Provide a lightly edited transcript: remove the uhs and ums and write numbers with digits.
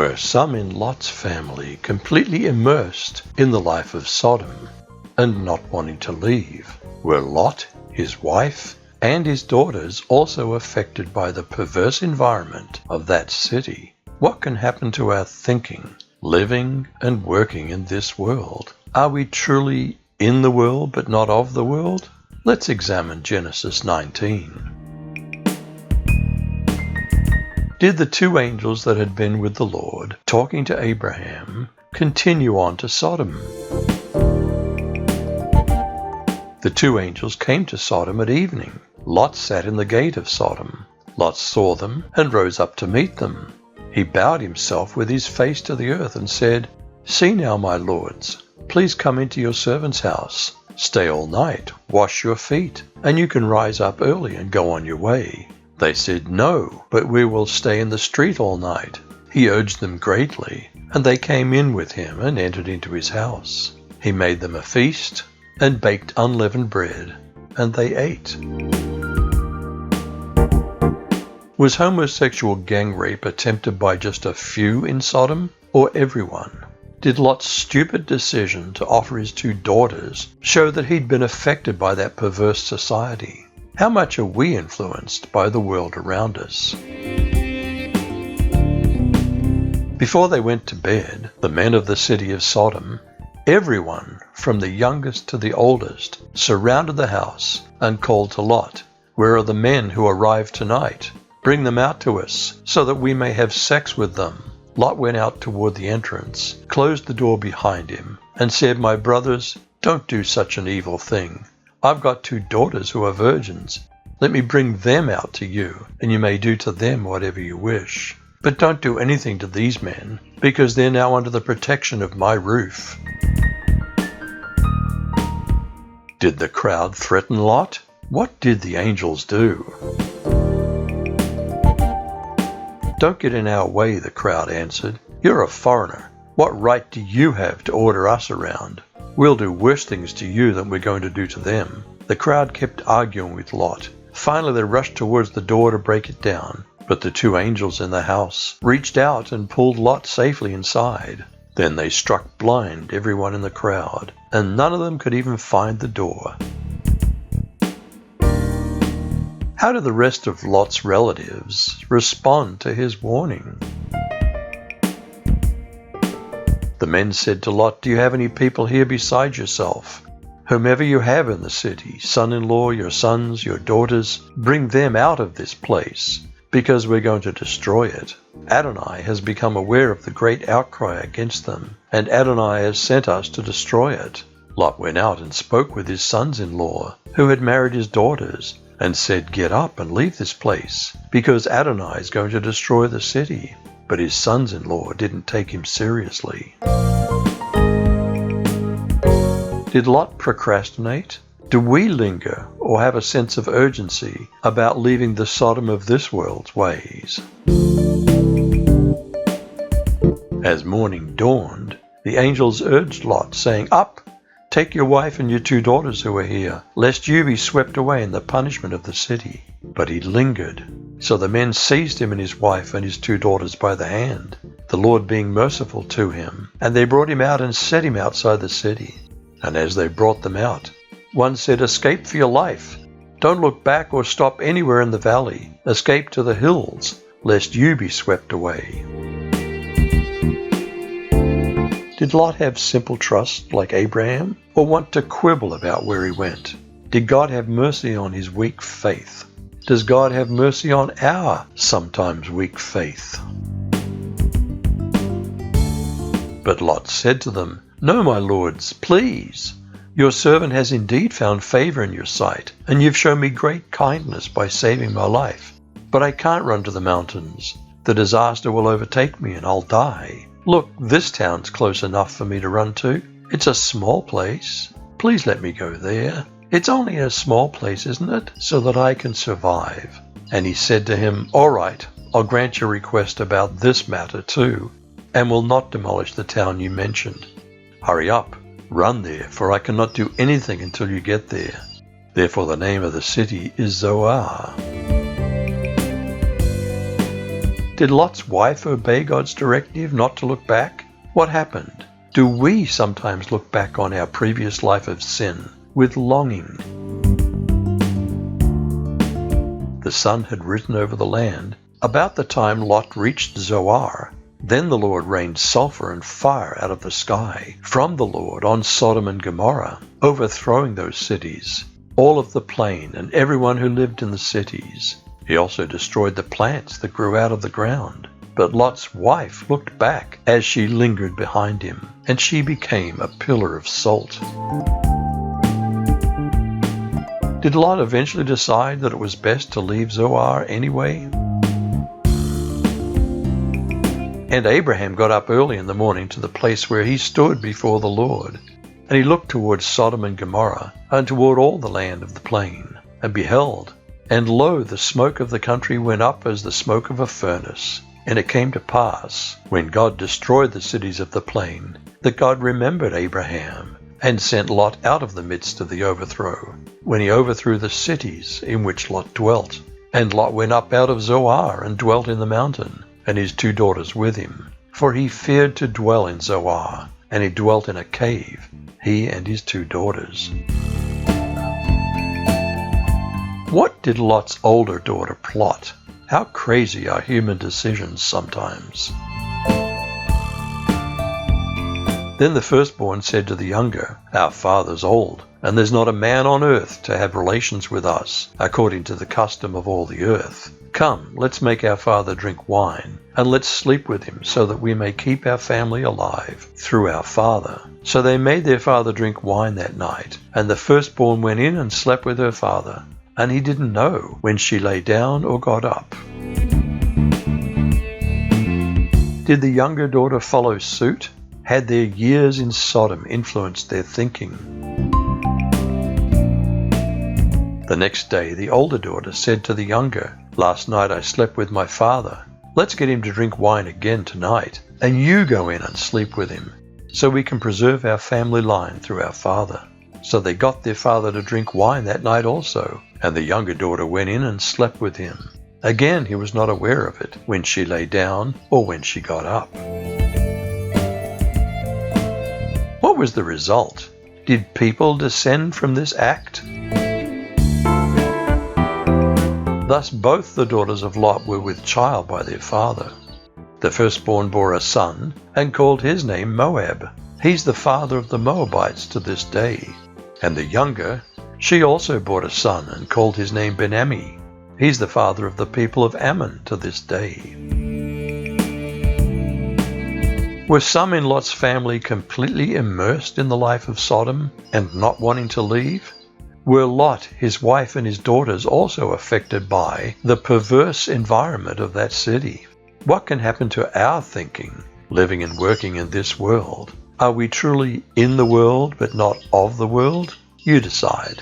were some in Lot's family completely immersed in the life of Sodom and not wanting to leave. Were Lot, his wife, and his daughters also affected by the perverse environment of that city? What can happen to our thinking, living and working in this world? Are we truly in the world but not of the world? Let's examine Genesis 19. Did the two angels that had been with the Lord, talking to Abraham, continue on to Sodom? The two angels came to Sodom at evening. Lot sat in the gate of Sodom. Lot saw them and rose up to meet them. He bowed himself with his face to the earth and said, "See now, my lords, please come into your servant's house. Stay all night, wash your feet, and you can rise up early and go on your way." They said, "No, but we will stay in the street all night." He urged them greatly, and they came in with him and entered into his house. He made them a feast and baked unleavened bread, and they ate. Was homosexual gang rape attempted by just a few in Sodom, or everyone? Did Lot's stupid decision to offer his two daughters show that he'd been affected by that perverse society? How much are we influenced by the world around us? Before they went to bed, the men of the city of Sodom, everyone from the youngest to the oldest, surrounded the house and called to Lot, "Where are the men who arrived tonight? Bring them out to us, so that we may have sex with them." Lot went out toward the entrance, closed the door behind him, and said, "My brothers, don't do such an evil thing. I've got two daughters who are virgins. Let me bring them out to you, and you may do to them whatever you wish. But don't do anything to these men, because they're now under the protection of my roof." Did the crowd threaten Lot? What did the angels do? "Don't get in our way," the crowd answered. "You're a foreigner. What right do you have to order us around? We'll do worse things to you than we're going to do to them." The crowd kept arguing with Lot. Finally, they rushed towards the door to break it down, but the two angels in the house reached out and pulled Lot safely inside. Then they struck blind everyone in the crowd, and none of them could even find the door. How did the rest of Lot's relatives respond to his warning? The men said to Lot, "Do you have any people here besides yourself? Whomever you have in the city, son-in-law, your sons, your daughters, bring them out of this place, because we're going to destroy it." Adonai has become aware of the great outcry against them, and Adonai has sent us to destroy it. Lot went out and spoke with his sons-in-law, who had married his daughters, and said, "Get up and leave this place, because Adonai is going to destroy the city." But his sons-in-law didn't take him seriously. Did Lot procrastinate? Do we linger or have a sense of urgency about leaving the Sodom of this world's ways? As morning dawned, the angels urged Lot, saying, "Up! Take your wife and your two daughters who are here, lest you be swept away in the punishment of the city." But he lingered. So the men seized him and his wife and his two daughters by the hand, the Lord being merciful to him. And they brought him out and set him outside the city. And as they brought them out, one said, "Escape for your life. Don't look back or stop anywhere in the valley. Escape to the hills, lest you be swept away." Did Lot have simple trust like Abraham, or want to quibble about where he went? Did God have mercy on his weak faith? Does God have mercy on our sometimes weak faith? But Lot said to them, "No, my lords, please. Your servant has indeed found favor in your sight, and you've shown me great kindness by saving my life. But I can't run to the mountains. The disaster will overtake me and I'll die. Look, this town's close enough for me to run to. It's a small place. Please let me go there. It's only a small place, isn't it? So that I can survive." And he said to him, "All right, I'll grant your request about this matter too, and will not demolish the town you mentioned. Hurry up, run there, for I cannot do anything until you get there." Therefore the name of the city is Zoar. Did Lot's wife obey God's directive not to look back? What happened? Do we sometimes look back on our previous life of sin with longing? The sun had risen over the land about the time Lot reached Zoar. Then the Lord rained sulfur and fire out of the sky from the Lord on Sodom and Gomorrah, overthrowing those cities, all of the plain and everyone who lived in the cities. He also destroyed the plants that grew out of the ground. But Lot's wife looked back as she lingered behind him, and she became a pillar of salt. Did Lot eventually decide that it was best to leave Zoar anyway? And Abraham got up early in the morning to the place where he stood before the Lord. And he looked towards Sodom and Gomorrah, and toward all the land of the plain, and beheld, and lo, the smoke of the country went up as the smoke of a furnace. And it came to pass, when God destroyed the cities of the plain, that God remembered Abraham, and sent Lot out of the midst of the overthrow, when he overthrew the cities in which Lot dwelt. And Lot went up out of Zoar, and dwelt in the mountain, and his 2 daughters with him. For he feared to dwell in Zoar, and he dwelt in a cave, he and his 2 daughters. What did Lot's older daughter plot? How crazy are human decisions sometimes. Then the firstborn said to the younger, "Our father's old, and there's not a man on earth to have relations with us, according to the custom of all the earth. Come, let's make our father drink wine, and let's sleep with him, so that we may keep our family alive through our father." So they made their father drink wine that night, and the firstborn went in and slept with her father, and he didn't know when she lay down or got up. Did the younger daughter follow suit? Had their years in Sodom influenced their thinking? The next day the older daughter said to the younger, "Last night I slept with my father. Let's get him to drink wine again tonight, and you go in and sleep with him, so we can preserve our family line through our father." So they got their father to drink wine that night also, and the younger daughter went in and slept with him. Again he was not aware of it when she lay down or when she got up. What was the result? Did people descend from this act? Thus both the daughters of Lot were with child by their father. The firstborn bore a son and called his name Moab. He's the father of the Moabites to this day. And the younger, she also bore a son and called his name Ben-Ammi. He's the father of the people of Ammon to this day. Were some in Lot's family completely immersed in the life of Sodom and not wanting to leave? Were Lot, his wife, and his daughters also affected by the perverse environment of that city? What can happen to our thinking, living and working in this world? Are we truly in the world but not of the world? You decide.